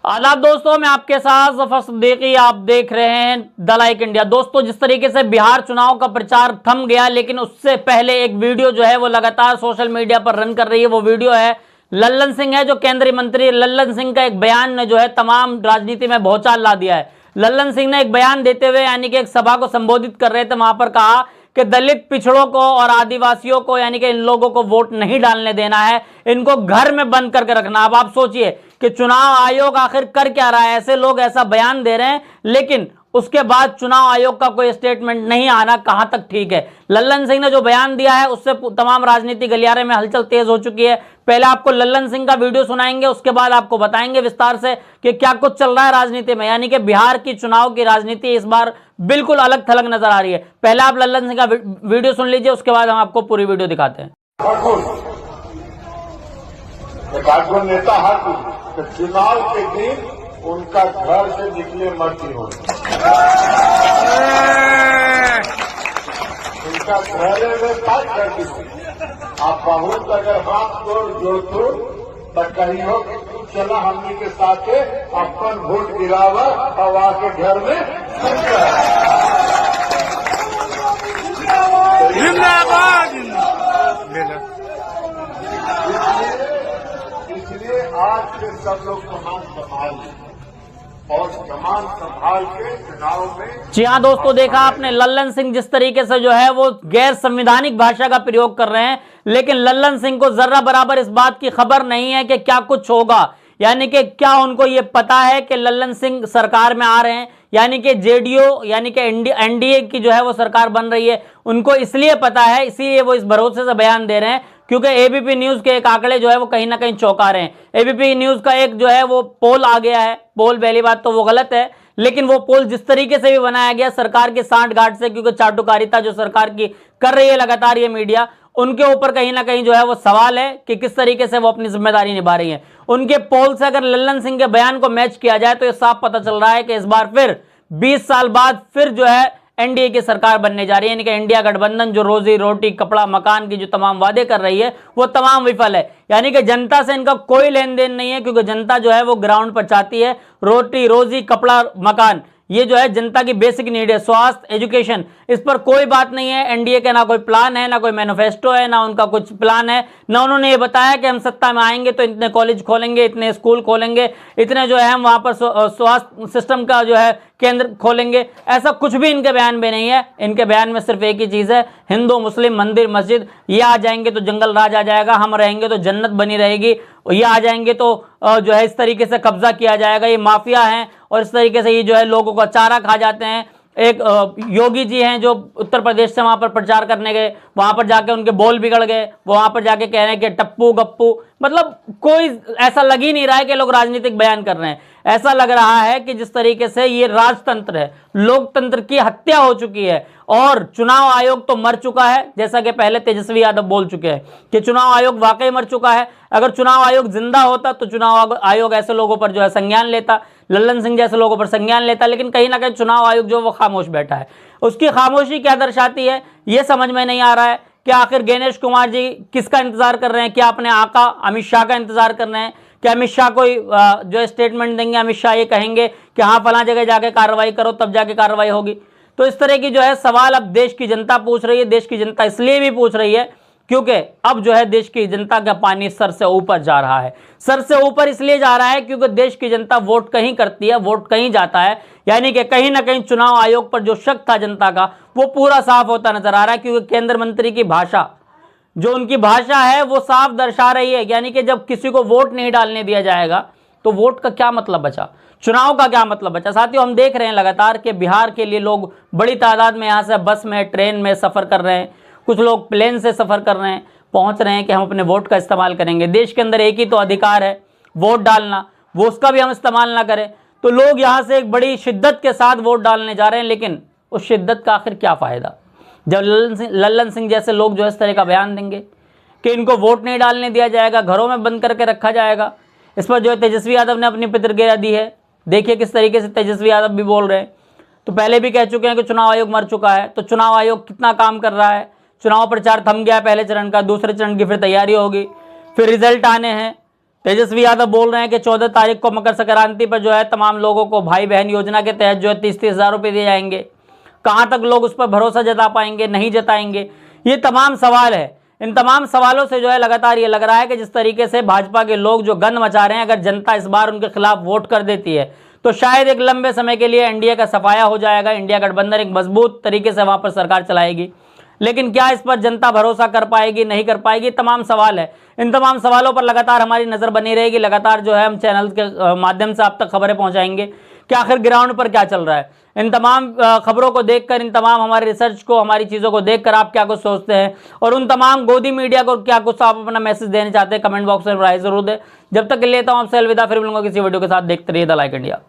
आदाब दोस्तों, मैं आपके साथ जफर सिद्दीकी। आप देख रहे हैं द लाइक इंडिया। दोस्तों, जिस तरीके से बिहार चुनाव का प्रचार थम गया, लेकिन उससे पहले एक वीडियो जो है वो लगातार सोशल मीडिया पर रन कर रही है। वो वीडियो है लल्लन सिंह है, जो केंद्रीय मंत्री लल्लन सिंह का एक बयान ने जो है तमाम राजनीति में भौचाल ला दिया है। लल्लन सिंह ने एक बयान देते हुए यानी कि एक सभा को संबोधित कर रहे थे, वहां पर कहा कि दलित पिछड़ों को और आदिवासियों को यानी कि इन लोगों को वोट नहीं डालने देना है, इनको घर में बंद करके रखना। अब आप सोचिए कि चुनाव आयोग आखिर कर क्या रहा है। ऐसे लोग ऐसा बयान दे रहे हैं, लेकिन उसके बाद चुनाव आयोग का कोई स्टेटमेंट नहीं आना कहां तक ठीक है। लल्लन सिंह ने जो बयान दिया है उससे तमाम राजनीतिक गलियारे में हलचल तेज हो चुकी है। पहले आपको लल्लन सिंह का वीडियो सुनाएंगे, उसके बाद आपको बताएंगे विस्तार से कि क्या कुछ चल रहा है राजनीति में। यानी कि बिहार की चुनाव की राजनीति इस बार बिल्कुल अलग थलग नजर आ रही है। पहले आप लल्लन सिंह का वीडियो सुन लीजिए, उसके बाद हम आपको पूरी वीडियो दिखाते हैं। नेता तो चुनाव के दिन उनका घर से निकले मर्जी हो, उनका घरे में बात करती हो। आप बहुत अगर हाथ जोड़ तो कही हो कि तू चला हमनी के साथ अपन वोट गिरावा और आके घर में इसलिए आज के सब लोग कमान संभाल और कमान संभाल के चुनाव में। जी हाँ दोस्तों, देखा आपने लल्लन सिंह जिस तरीके से जो है वो गैर संवैधानिक भाषा का प्रयोग कर रहे हैं, लेकिन लल्लन सिंह को जर्रा बराबर इस बात की खबर नहीं है कि क्या कुछ होगा। यानी कि क्या उनको ये पता है कि लल्लन सिंह सरकार में आ रहे हैं, यानी कि जेडीयू यानी कि एनडीए की जो है वो सरकार बन रही है। उनको इसलिए पता है, इसीलिए वो इस भरोसे से बयान दे रहे हैं, क्योंकि एबीपी न्यूज के एक आंकड़े जो है वो कहीं ना कहीं चौंका रहे हैं। एबीपी न्यूज का एक जो है वो पोल आ गया है। पोल पहली बात तो वो गलत है, लेकिन वो पोल जिस तरीके से भी बनाया गया सरकार के सांठगांठ से, क्योंकि चाटुकारिता जो सरकार की कर रही है लगातार ये मीडिया, उनके ऊपर कहीं ना कहीं जो है वो सवाल है कि किस तरीके से वो अपनी जिम्मेदारी निभा रही है। उनके पोल से अगर लल्लन सिंह के बयान को मैच किया जाए तो ये साफ पता चल रहा है कि इस बार फिर 20 साल बाद फिर जो है एनडीए की सरकार बनने जा रही है। यानी कि इंडिया गठबंधन जो रोजी रोटी कपड़ा मकान की जो तमाम वादे कर रही है वो तमाम विफल है। यानी कि जनता से इनका कोई लेन देन नहीं है, क्योंकि जनता जो है वो ग्राउंड पर चाहती है रोटी रोजी कपड़ा मकान, ये जो है जनता की बेसिक नीड है। स्वास्थ्य एजुकेशन, इस पर कोई बात नहीं है। एनडीए का ना कोई प्लान है, ना कोई मैनिफेस्टो है, ना उनका कुछ प्लान है, ना उन्होंने ये बताया कि हम सत्ता में आएंगे तो इतने कॉलेज खोलेंगे, इतने स्कूल खोलेंगे, इतने जो है हम वहां पर स्वास्थ्य सिस्टम का जो है केंद्र खोलेंगे। ऐसा कुछ भी इनके बयान में नहीं है। इनके बयान में सिर्फ एक ही चीज है, हिंदू मुस्लिम मंदिर मस्जिद, ये आ जाएंगे तो जंगल राज आ जाएगा, हम रहेंगे तो जन्नत बनी रहेगी, ये आ जाएंगे तो जो है इस तरीके से कब्जा किया जाएगा, ये माफिया हैं और इस तरीके से ये जो है लोगों का चारा खा जाते हैं। एक योगी जी हैं जो उत्तर प्रदेश से वहां पर प्रचार करने गए, वहां पर जाके उनके बोल बिगड़ गए, वहां पर जाके कह रहे हैं कि टप्पू गप्पू, मतलब कोई ऐसा लग ही नहीं रहा है कि लोग राजनीतिक बयान कर रहे हैं। ऐसा लग रहा है कि जिस तरीके से ये राजतंत्र है, लोकतंत्र की हत्या हो चुकी है और चुनाव आयोग तो मर चुका है। जैसा कि पहले तेजस्वी यादव बोल चुके हैं कि चुनाव आयोग वाकई मर चुका है। अगर चुनाव आयोग जिंदा होता तो चुनाव आयोग ऐसे लोगों पर जो है संज्ञान लेता, लल्लन सिंह जैसे लोगों पर संज्ञान लेता, लेकिन कहीं ना कहीं चुनाव आयोग जो वो खामोश बैठा है। उसकी खामोशी क्या दर्शाती है ये समझ में नहीं आ रहा है कि आखिर गणेश कुमार जी किसका इंतजार कर रहे हैं। क्या अपने आका अमित शाह का इंतजार कर रहे हैं? कि अमित शाह कोई जो स्टेटमेंट देंगे, अमित शाह ये कहेंगे कि हाँ फला जगह जाके कार्रवाई करो, तब जाके कार्रवाई होगी? तो इस तरह की जो है सवाल अब देश की जनता पूछ रही है। देश की जनता इसलिए भी पूछ रही है क्योंकि अब जो है देश की जनता का पानी सर से ऊपर जा रहा है। सर से ऊपर इसलिए जा रहा है क्योंकि देश की जनता वोट कहीं करती है, वोट कहीं जाता है। यानी कि कहीं ना कहीं चुनाव आयोग पर जो शक था जनता का वो पूरा साफ होता नजर आ रहा है, क्योंकि केंद्र मंत्री की भाषा, जो उनकी भाषा है वो साफ दर्शा रही है। यानी कि जब किसी को वोट नहीं डालने दिया जाएगा तो वोट का क्या मतलब बचा, चुनाव का क्या मतलब बचा? साथियों, हम देख रहे हैं लगातार कि बिहार के लिए लोग बड़ी तादाद में यहाँ से बस में ट्रेन में सफर कर रहे हैं, कुछ लोग प्लेन से सफर कर रहे हैं, पहुंच रहे हैं कि हम अपने वोट का इस्तेमाल करेंगे। देश के अंदर एक ही तो अधिकार है वोट डालना, वो उसका भी हम इस्तेमाल ना करें तो लोग यहाँ से एक बड़ी शिद्दत के साथ वोट डालने जा रहे हैं। लेकिन उस शिद्दत का आखिर क्या फायदा जब लल्लन सिंह जैसे लोग जो इस तरह का बयान देंगे कि इनको वोट नहीं डालने दिया जाएगा, घरों में बंद करके रखा जाएगा। इस पर जो है तेजस्वी यादव ने अपनी प्रतिक्रिया दी है। देखिए किस तरीके से तेजस्वी यादव भी बोल रहे हैं। तो पहले भी कह चुके हैं कि चुनाव आयोग मर चुका है, तो चुनाव आयोग कितना काम कर रहा है? चुनाव प्रचार थम गया पहले चरण का, दूसरे चरण की फिर तैयारी होगी, फिर रिजल्ट आने हैं, तेजस्वी यादव बोल रहे हैं कि 14 तारीख को मकर संक्रांति पर जो है तमाम लोगों को भाई बहन योजना के तहत जो है 30-30 हज़ार रुपये दिए जाएंगे। कहाँ तक लोग उस पर भरोसा जता पाएंगे, नहीं जताएंगे, ये तमाम सवाल है। इन तमाम सवालों से जो है लगातार ये लग रहा है कि जिस तरीके से भाजपा के लोग जो गंद मचा रहे हैं, अगर जनता इस बार उनके खिलाफ वोट कर देती है तो शायद एक लंबे समय के लिए एनडीए का सफाया हो जाएगा, इंडिया गठबंधन एक मजबूत तरीके से वहां पर सरकार चलाएगी। लेकिन क्या इस पर जनता भरोसा कर पाएगी, नहीं कर पाएगी, तमाम सवाल है। इन तमाम सवालों पर लगातार हमारी नजर बनी रहेगी। लगातार जो है हम चैनल के माध्यम से आप तक खबरें पहुंचाएंगे कि आखिर ग्राउंड पर क्या चल रहा है। इन तमाम खबरों को देखकर, इन तमाम हमारे रिसर्च को, हमारी चीज़ों को देखकर आप क्या कुछ सोचते हैं और उन तमाम गोदी मीडिया को क्या कुछ आप अपना मैसेज देना चाहते हैं, कमेंट बॉक्स में राय जरूर दें। जब तक के लिए लेता हूं आपसे अलविदा, फिर मिलूंगा किसी वीडियो के साथ। देखते रहिए द लाइक इंडिया।